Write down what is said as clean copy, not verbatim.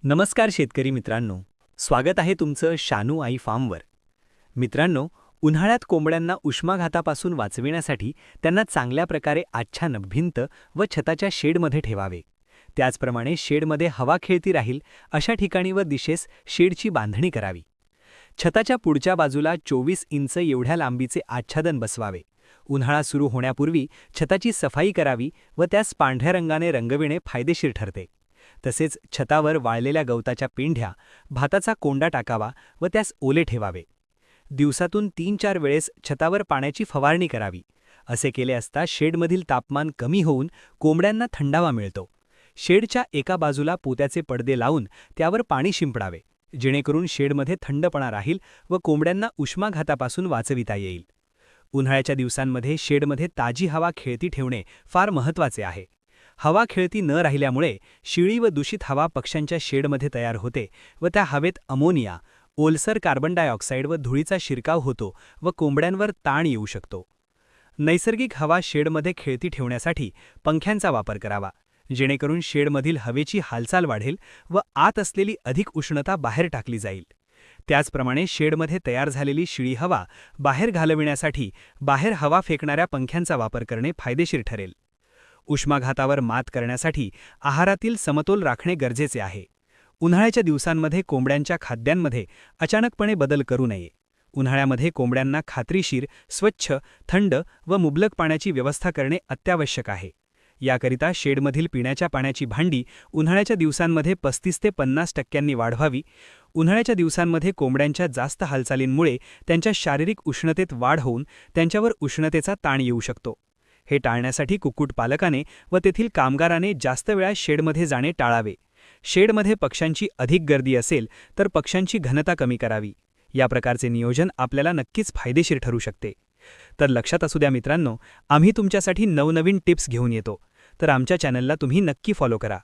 नमस्कार शेतकरी मित्रांनो, स्वागत आहे तुमचं शानू आई फार्मवर. मित्रांनो, उन्हाळ्यात कोंबड्यांना उष्माघातापासून वाचविण्यासाठी त्यांना चांगल्या प्रकारे आच्छादन भिंत व छताच्या शेडमध्ये ठेवावे. त्याचप्रमाणे शेडमध्ये हवा खेळती राहील अशा ठिकाणी व दिशेस शेडची बांधणी करावी. छताच्या पुढच्या बाजूला 24 इंच एवढ्या लांबीचे आच्छादन बसवावे. उन्हाळा सुरू होण्यापूर्वी छताची सफाई करावी व त्यास पांढऱ्या रंगाने रंगविणे फायदेशीर ठरते. तसेच छतावर वाळलेल्या गवताच्या पेंढ्या, भाताचा कोंडा टाकावा व त्यास ओले ठेवावे. दिवसातून 3-4 वेळेस छतावर पाण्याची फवारणी करावी. असे केले असता शेडमधील तापमान कमी होऊन कोंबड्यांना थंडावा मिळतो. शेडच्या एका बाजूला पोत्याचे पडदे लावून त्यावर पाणी शिंपडावे, जेणेकरून शेडमध्ये थंडपणा राहील व कोंबड्यांना उष्माघातापासून वाचविता येईल. उन्हाळ्याच्या दिवसांमध्ये शेडमध्ये ताजी हवा खेळती ठेवणे फार महत्त्वाचे आहे. हवा खेळती न राहिल्यामुळे शिळी व दूषित हवा पक्ष्यांच्या शेडमध्ये तयार होते व त्या हवेत अमोनिया, ओलसर कार्बन डायऑक्साईड व धुळीचा शिरकाव होतो व कोंबड्यांवर ताण येऊ शकतो. नैसर्गिक हवा शेडमध्ये खेळती ठेवण्यासाठी पंख्यांचा वापर करावा, जेणेकरून शेडमधील हवेची हालचाल वाढेल व आत असलेली अधिक उष्णता बाहेर टाकली जाईल. त्याचप्रमाणे शेडमध्ये तयार झालेली शिळी हवा बाहेर घालविण्यासाठी बाहेर हवा फेकणाऱ्या पंख्यांचा वापर करणे फायदेशीर ठरेल. उष्माघातावर मात करण्यासाठी आहारातील समतोल राखणे गरजेचे आहे. उन्हाळ्याच्या दिवसांमध्ये कोंबड्यांच्या खाद्यांमध्ये अचानकपणे बदल करू नये. उन्हाळ्यामध्ये कोंबड्यांना खात्रीशीर, स्वच्छ, थंड व मुबलक पाण्याची व्यवस्था करणे अत्यावश्यक आहे. याकरिता शेडमधील पिण्याच्या पाण्याची भांडी उन्हाळ्याच्या दिवसांमध्ये 35 ते 50% वाढवावी. उन्हाळ्याच्या दिवसांमध्ये कोंबड्यांच्या जास्त हालचालींमुळे त्यांच्या शारीरिक उष्णतेत वाढ होऊन त्यांच्यावर उष्णतेचा ताण येऊ शकतो. हे टाळण्यासाठी कुक्कुटपालकाने व तेथील कामगाराने जास्त वेळा शेडमध्ये जाणे टाळावे. शेडमध्ये पक्ष्यांची अधिक गर्दी असेल तर पक्ष्यांची घनता कमी करावी. या प्रकारचे नियोजन आपल्याला नक्कीच फायदेशीर ठरू शकते. तर लक्षात असू द्या मित्रांनो, आम्ही तुमच्यासाठी नवनवीन टिप्स घेऊन येतो. तर आमच्या चॅनलला तुम्ही नक्की फॉलो करा.